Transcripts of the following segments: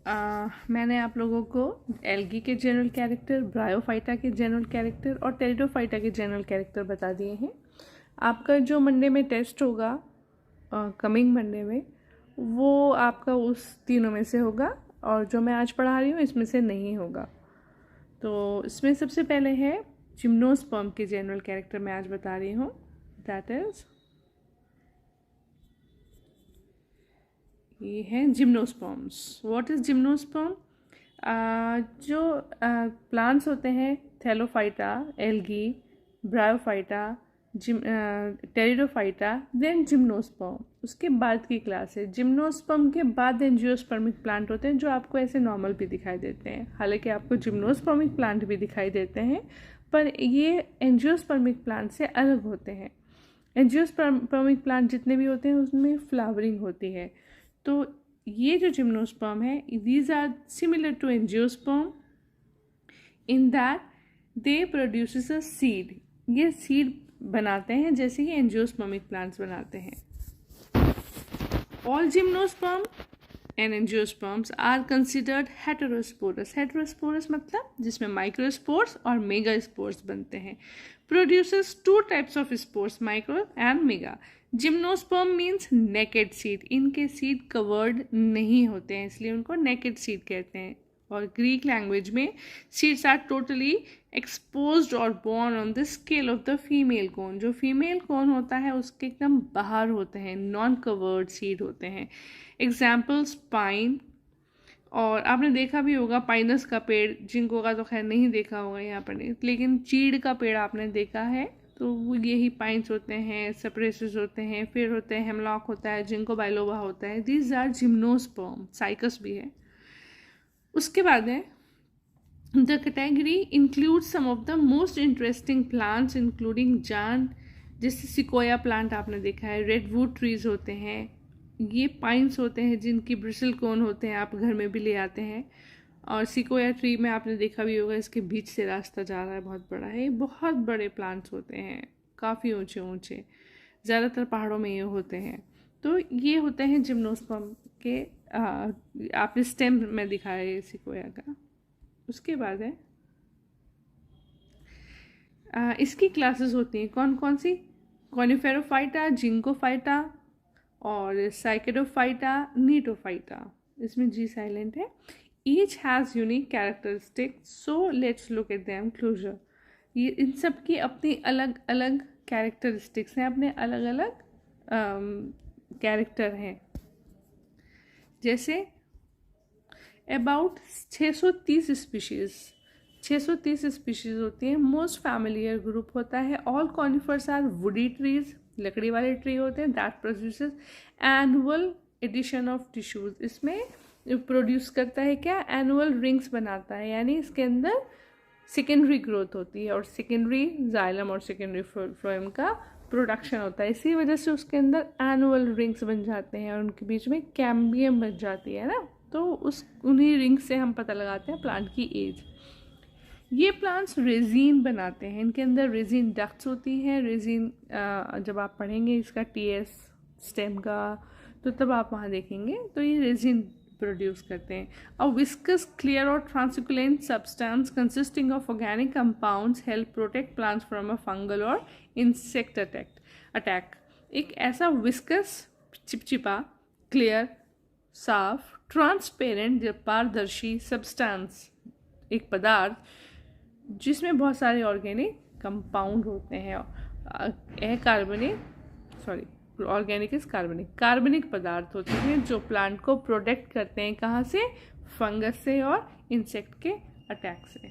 मैंने आप लोगों को एल्गी के जनरल कैरेक्टर, ब्रायोफाइटा के जनरल कैरेक्टर और टेरिडोफाइटा के जनरल कैरेक्टर बता दिए हैं। आपका जो मंडे में टेस्ट होगा, कमिंग मंडे में, वो आपका उस तीनों में से होगा, और जो मैं आज पढ़ा रही हूँ इसमें से नहीं होगा। तो इसमें सबसे पहले है जिम्नोस्पर्म के जनरल कैरेक्टर मैं आज बता रही हूँ। दैट इज, ये है जिम्नोस्पर्म्स। What is gymnosperm? जो प्लांट्स होते हैं, thallophyta, algae, bryophyta, pteridophyta, then gymnosperm, उसके बाद की क्लास है। जिम्नोस्पर्म के बाद एंजियोस्पर्मिक प्लांट होते हैं जो आपको ऐसे नॉर्मल भी दिखाई देते हैं। हालांकि आपको जिम्नोस्पर्मिक प्लांट भी दिखाई देते हैं, पर ये एंजियोस्पर्मिक प्लांट से अलग होते हैं। एंजियोस्पर्मिक प्लांट जितने भी होते हैं उसमें फ्लावरिंग होती है। तो ये जो जिम्नोस्पर्म है, these are similar to angiosperm in that they produces a seed. ये सीड बनाते हैं जैसे कि एंजियोस्पर्मिक प्लांट्स बनाते हैं। All gymnosperm and angiosperms are considered heterosporous. Heterosporous मतलब जिसमें माइक्रोस्पोर्स और मेगास्पोर्स बनते हैं। Produces two types of spores, micro and mega. Gymnosperm means naked seed. इनके सीड कवर्ड नहीं होते हैं, इसलिए उनको नेकेड सीड कहते हैं। और ग्रीक लैंग्वेज में सीड्स आर टोटली एक्सपोज्ड और borne on the scale of the female cone. जो फीमेल कोन होता है उसके एकदम बाहर होते हैं, नॉन कवर्ड सीड होते हैं। एग्जाम्पल्स पाइन, और आपने देखा भी होगा पाइनस का पेड़, जिनको का तो खैर नहीं देखा होगा यहाँ पर, नहीं, लेकिन चीड़ का पेड़ आपने देखा है। तो वो यही पाइन्स होते हैं, सेपरेसिस होते हैं, फिर होते हैं हेमलॉक होता है, जिनको बाइलोबा होता है। These are gymnosperm. साइकस भी है। उसके बाद है the category include some of the most interesting plants including जान, जैसे सिकोया प्लांट आपने देखा है, रेडवुड ट्रीज होते हैं, ये पाइन्स होते हैं जिनकी ब्रिसल कोन होते हैं, आप घर में भी ले आते हैं। और सिकोया ट्री में आपने देखा भी होगा, इसके बीच से रास्ता जा रहा है, बहुत बड़ा है। ये बहुत बड़े प्लांट्स होते हैं, काफ़ी ऊंचे ऊंचे, ज़्यादातर पहाड़ों में ये होते हैं। तो ये होते हैं जिम्नोस्पर्म के, आपने स्टेम में दिखाया है सिकोया का। उसके बाद है इसकी क्लासेस होती हैं कौन कौन सी? कॉनिफेरोफाइटा, जिंकोफाइटा और साइकेडोफाइटा, नीटोफाइटा। इसमें जी साइलेंट है। Each has unique characteristic, so let's look at them closer. ये इन सब की अपनी अलग अलग कैरेक्टरिस्टिक्स हैं, अपने अलग अलग कैरेक्टर हैं। जैसे अबाउट 630 स्पीशीज़, 630 स्पीशीज़ होती हैं। मोस्ट फैमिलियर ग्रुप होता है। All conifers are woody trees, लकड़ी वाले ट्री होते हैं। That produces annual addition of tissues. इसमें प्रोड्यूस करता है क्या? एनुअल रिंग्स बनाता है, यानी इसके अंदर सेकेंडरी ग्रोथ होती है और सेकेंडरी जाइलम और सेकेंडरी फ्लोएम का प्रोडक्शन होता है। इसी वजह से उसके अंदर एनुअल रिंग्स बन जाते हैं और उनके बीच में कैम्बियम बन जाती है ना। तो उन्हीं रिंग्स से हम पता लगाते हैं प्लांट की एज। ये प्लांट्स रेजिन बनाते हैं, इनके अंदर रेजिन डक्ट्स होती हैं। रेजिन जब आप पढ़ेंगे इसका टीएस स्टेम का, तो तब आप वहाँ देखेंगे। तो ये रेजिन प्रोड्यूस करते हैं। अ विस्कस, क्लियर और translucent substance consisting of organic compounds help protect plants from a fungal और इंसेक्ट अटैक। एक ऐसा विस्कस, चिपचिपा, क्लियर, साफ, ट्रांसपेरेंट, पारदर्शी सब्सटेंस, एक पदार्थ जिसमें बहुत सारे ऑर्गेनिक कंपाउंड होते हैं। ऑर्गेनिक इज कार्बनिक पदार्थ होते हैं जो प्लांट को प्रोटेक्ट करते हैं। कहाँ से? फंगस से और इंसेक्ट के अटैक से।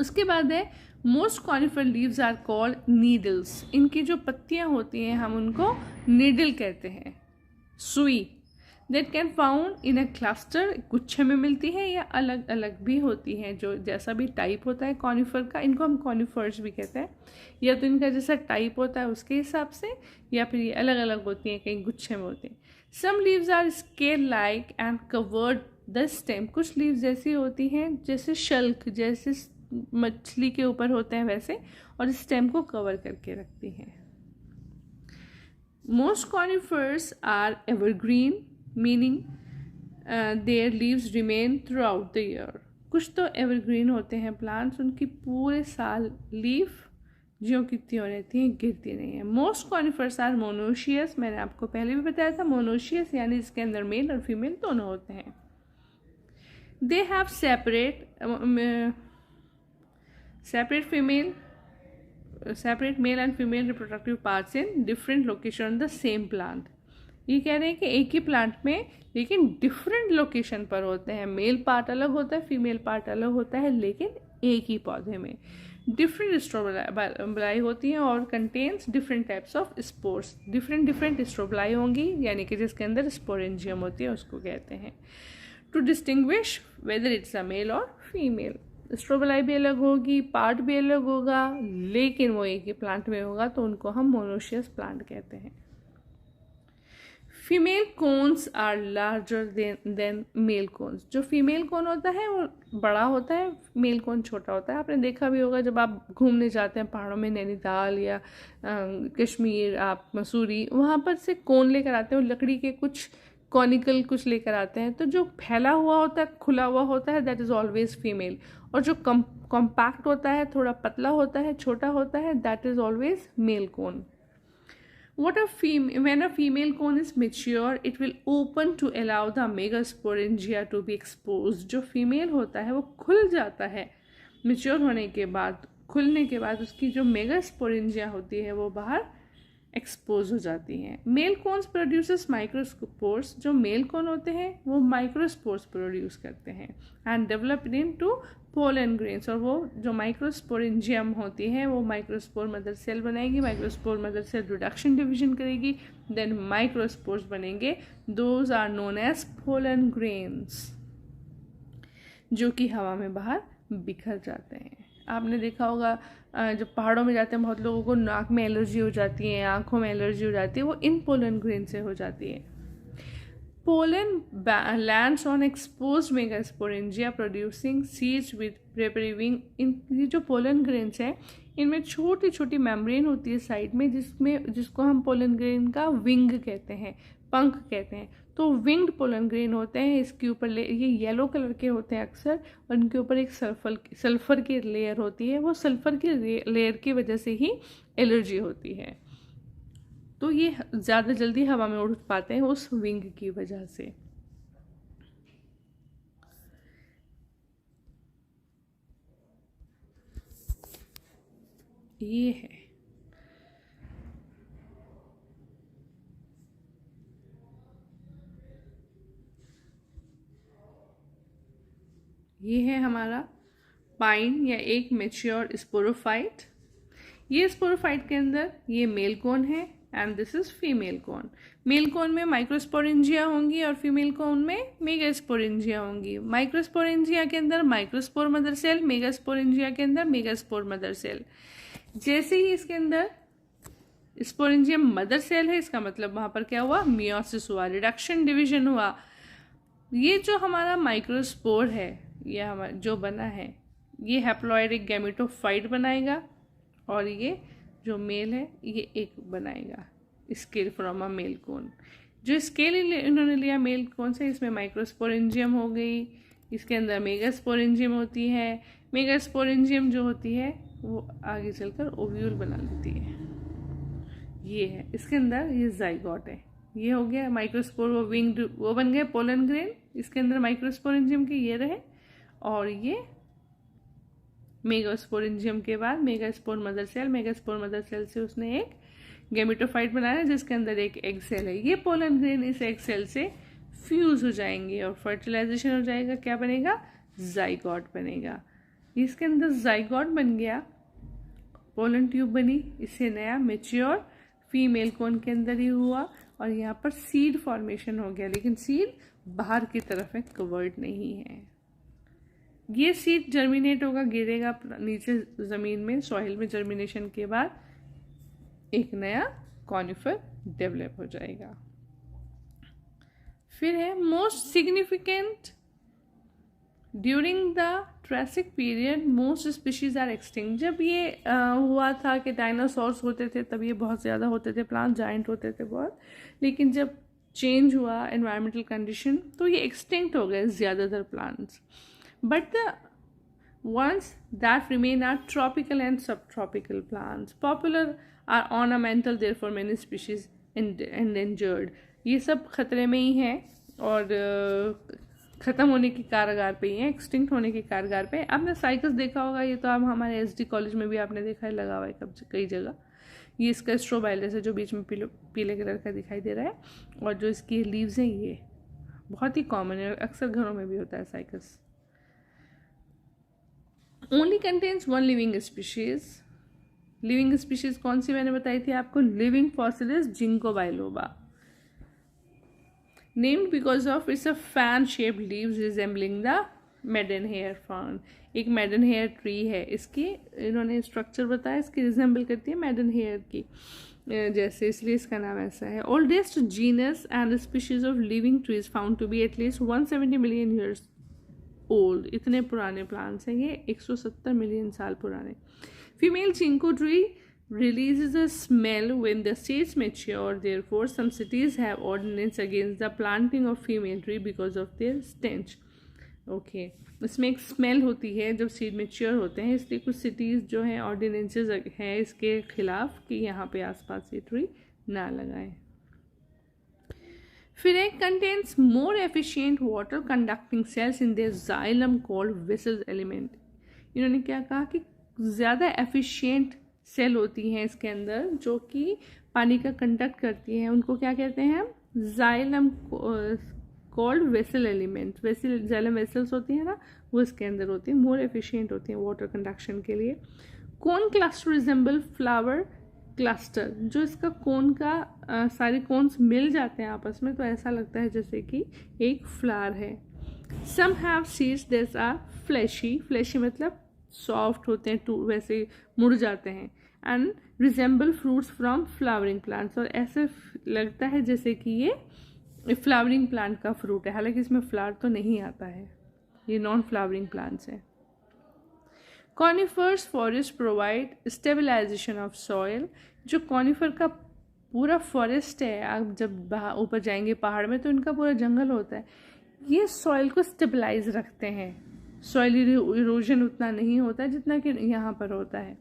उसके बाद है most conifer leaves are called needles. इनकी जो पत्तियां होती हैं हम उनको नीडल कहते हैं। सुई, that can found in a cluster, गुच्छे में मिलती है या अलग अलग भी होती हैं। जो जैसा भी टाइप होता है कॉनिफर का, इनको हम कॉनिफर्स भी कहते हैं। या तो इनका जैसा टाइप होता है उसके हिसाब से, या फिर ये अलग अलग होती हैं, कहीं गुच्छे में होती हैं। Some leaves are scale like and covered the stem. कुछ लीव्स ऐसी होती हैं जैसे शल्क, जैसे मछली के ऊपर होते हैं वैसे, और स्टेम को कवर करके रखती हैं। Most conifers are evergreen, meaning their leaves remain throughout the year. कुछ तो एवरग्रीन होते हैं प्लांट्स, उनकी पूरे साल लीफ ज्यों की त्यों रहती हैं, गिरती नहीं है। मोस्ट कॉनिफर्स आर मोनोशियस, मैंने आपको पहले भी बताया था मोनोशियस यानी इसके अंदर मेल और फीमेल दोनों होते हैं। They have separate male and female reproductive parts in different location on the same plant. ये कह रहे हैं कि एक ही प्लांट में लेकिन डिफरेंट लोकेशन पर होते हैं, मेल पार्ट अलग होता है, फीमेल पार्ट अलग होता है, लेकिन एक ही पौधे में डिफरेंट स्ट्रोबलाई होती हैं और contains different types of spores. Different strobili होंगी यानी कि जिसके अंदर स्पोरेंजियम होती है उसको कहते हैं। To distinguish whether it's a male और फीमेल, स्ट्रोबलाई भी अलग होगी, पार्ट भी अलग होगा, लेकिन वो एक ही प्लांट में होगा तो उनको हम मोनोशियस प्लांट कहते हैं। Female cones are larger than male cones. जो फीमेल कोन होता है वो बड़ा होता है, मेल कोन छोटा होता है। आपने देखा भी होगा जब आप घूमने जाते हैं पहाड़ों में, नैनीताल या कश्मीर, आप मसूरी, वहाँ पर से कोन लेकर आते हैं, लकड़ी के कुछ कॉनिकल कुछ लेकर आते हैं, तो जो फैला हुआ होता है, खुला हुआ होता है, दैट इज़ ऑलवेज फीमेल, और जो कॉम्पैक्ट होता है, थोड़ा पतला होता है, छोटा होता है, that is always male cone. When a female cone is mature, it will open to allow the megasporangia to be exposed। जो फीमेल होता है वो खुल जाता है, मेच्योर होने के बाद, खुलने के बाद उसकी जो मेगास्पोरेंजिया होती है वो बाहर एक्सपोज हो जाती हैं। मेल कोन्स प्रोड्यूसेस माइक्रोस्पोर्स, जो मेल कोन होते हैं वो माइक्रोस्पोर्स प्रोड्यूस करते हैं and develop into pollen grains, और वो जो माइक्रोस्पोरेंजियम होती है वो माइक्रोस्पोर मदर सेल बनाएगी, microspore mother cell reduction division करेगी, देन माइक्रोस्पोर्स बनेंगे, those are known as pollen grains, जो कि हवा में बाहर बिखर जाते हैं। आपने देखा होगा जब पहाड़ों में जाते हैं बहुत लोगों को नाक में एलर्जी हो जाती है, आंखों में एलर्जी हो जाती है, वो इन पोलन ग्रेन से हो जाती है। Pollen lands on exposed megasporangia producing seeds with papery wing. ये जो पोलन ग्रेन्स हैं इनमें छोटी छोटी मेम्ब्रेन होती है साइड में, जिसको हम पोलन ग्रेन का विंग कहते हैं, पंख कहते हैं। तो विंग्ड पोलन ग्रेन होते हैं, इसके ऊपर ये येलो कलर के होते हैं अक्सर, और इनके ऊपर एक सल्फर की लेयर होती है, वो सल्फर की लेयर की वजह से ही एलर्जी होती है, तो ये ज़्यादा जल्दी हवा में उड़ पाते हैं उस विंग की वजह से। ये है हमारा पाइन या एक मेच्योर स्पोरोफाइट। ये स्पोरोफाइट के अंदर ये मेल कोन है and this is female cone. Male cone में माइक्रोस्पोरेंजिया होंगी और फीमेल कोन में मेगास्पोरेंजिया होंगी। माइक्रोस्पोरेंजिया के अंदर माइक्रोस्पोर मदर सेल, मेगास्पोरेंजिया के अंदर मेगास्पोर मदर सेल। जैसे ही इसके अंदर स्पोरेंजियम मदर सेल है, इसका मतलब वहां पर क्या हुआ, मियोसिस हुआ, रिडक्शन डिवीजन हुआ। ये जो हमारा माइक्रोस्पोर है, ये हमारा जो बना है, ये हैप्लॉइड एक गैमेटोफाइट बनाएगा, और ये जो मेल है ये एक बनाएगा scale from a male cone. जो स्केल इन्होंने लिया मेल कोन से, इसमें माइक्रोस्पोरेंजियम हो गई, इसके अंदर मेगास्पोरेंजियम होती है। मेगास्पोरेंजियम जो होती है वो आगे चलकर ओव्यूल बना लेती है। ये है इसके अंदर, ये जाइगोट है, ये हो गया माइक्रोस्पोर, वो विंग्ड वो बन गए पोलन ग्रेन, इसके अंदर माइक्रोस्पोरेंजियम के ये रहे, और ये मेगास्पोरेंजियम के बाद megaspore mother cell, megaspore mother cell से उसने एक गैमेटोफाइट बनाया जिसके अंदर एक एग सेल है। ये पोलन ग्रेन इस एग सेल से फ्यूज हो जाएंगे और फर्टिलाइजेशन हो जाएगा, क्या बनेगा, जाइगोट बनेगा। इसके अंदर जाइगोट बन गया, पोलन ट्यूब बनी, इससे नया मेच्योर फीमेल कोन के अंदर ही हुआ, और यहाँ पर सीड फॉर्मेशन हो गया, लेकिन सीड बाहर की तरफ है, कवर्ड नहीं है। ये सीड जर्मिनेट होगा, गिरेगा नीचे ज़मीन में, सॉइल में, जर्मिनेशन के बाद एक नया कॉनिफर डेवलप हो जाएगा। फिर है most significant during the Triassic period most species are extinct. जब ये हुआ था कि डायनासोर्स होते थे तब ये बहुत ज़्यादा होते थे, प्लांट जाइंट होते थे बहुत, लेकिन जब चेंज हुआ एनवायरमेंटल कंडीशन, तो ये एक्सटिंक्ट हो गए ज़्यादातर plants. But the ones that remain are tropical and subtropical plants. Popular are ornamental, therefore many species endangered. ये सब खतरे में ही हैं और ख़त्म होने की कारागार पे ही हैं, एक्सटिंक्ट होने की कारागार पे. आपने साइकस देखा होगा, ये तो आप हमारे एसडी कॉलेज में भी आपने देखा है, लगा हुआ है कई जगह. ये इसका स्ट्रोबाइलस है जो बीच में पीले कलर का दिखाई दे रहा है, और जो इसकी लीव्स हैं ये बहुत ही कॉमन है, अक्सर घरों में भी होता है cycas. Only contains one living species. Living species कौन सी मैंने बताई थी आपको? Living fossil is ginkgo biloba, named because of its a fan shaped leaves resembling the maiden hair fern. एक मेडन हेयर ट्री है, इसकी इन्होंने स्ट्रक्चर बताया, इसकी रिजेंबल करती है मेडन हेयर की जैसे, इसलिए इसका नाम ऐसा है. Oldest genus and species of living trees found to be at least 170 million years old. इतने पुराने प्लांट्स हैं ये, 170 मिलियन साल पुराने. Female ginkgo tree releases a smell when the seeds mature. Therefore, some cities have ordinance against the planting of female tree because of their stench. Okay, इसमें एक smell होती है जब सीड मेच्योर होते हैं, इसलिए कुछ सिटीज़ जो हैं ऑर्डिनेंसेस हैं इसके खिलाफ कि यहाँ पे आसपास ये ट्री ना लगाएं. फिर एक contains more efficient water conducting cells in their xylem called vessel element. इन्होंने क्या कहा कि ज़्यादा एफिशिएंट सेल होती हैं इसके अंदर जो कि पानी का कंडक्ट करती हैं, उनको क्या कहते हैं हम? Xylem called vessel element. Vessel xylem vessels होती हैं ना, वो इसके अंदर होती हैं, मोर एफिशिएंट होती हैं वाटर कंडक्शन के लिए. कोन क्लस्टर रिजेंबल फ्लावर क्लस्टर. जो इसका कोन का सारे कोन्स मिल जाते हैं आपस में, तो ऐसा लगता है जैसे कि एक फ्लावर है. Some have seeds that are fleshy. Fleshy मतलब सॉफ्ट होते हैं, टू वैसे मुड़ जाते हैं. And resemble fruits from flowering plants. और ऐसे लगता है जैसे कि ये फ्लावरिंग प्लांट का फ्रूट है, हालांकि इसमें फ्लावर तो नहीं आता है, ये नॉन फ्लावरिंग प्लांट्स हैं. Conifers forest provide stabilization of soil. जो कॉनिफर का पूरा फॉरेस्ट है, आप जब ऊपर जाएंगे पहाड़ में तो इनका पूरा जंगल होता है, ये सॉइल को स्टेबलाइज रखते हैं. सॉइल इरोजन उतना नहीं होता है जितना कि यहाँ पर होता है.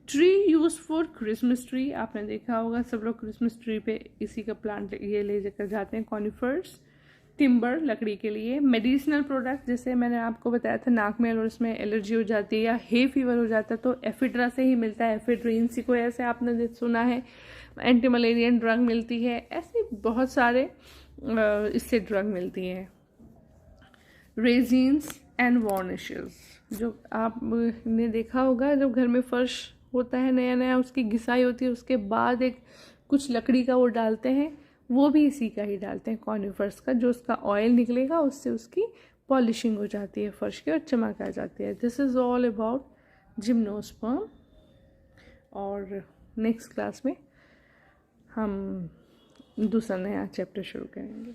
Tree use for Christmas tree. आपने देखा होगा सब लोग क्रिसमस ट्री पे इसी का प्लांट ये ले जाकर जाते हैं. कॉनिफर्स. टिम्बर लकड़ी के लिए. मेडिसिनल प्रोडक्ट, जैसे मैंने आपको बताया था नाक में और उसमें एलर्जी हो जाती है या हे फीवर हो जाता है तो एफिड्रा से ही मिलता है. एफिड्रीन सिकोया से आपने सुना है. एंटी मलेरियन ड्रग मिलती है. ऐसे बहुत सारे इससे ड्रग मिलती हैं. Resins and varnishes. जो आपने देखा होगा जब घर में फर्श होता है नया नया, उसकी घिसाई होती है, उसके बाद एक कुछ लकड़ी का वो डालते हैं, वो भी इसी का ही डालते हैं कॉनिफर्स का. जो उसका ऑयल निकलेगा उससे उसकी पॉलिशिंग हो जाती है फर्श की और चमक आ जाती है. This is all about gymnosperm. और नेक्स्ट क्लास में हम दूसरा नया चैप्टर शुरू करेंगे.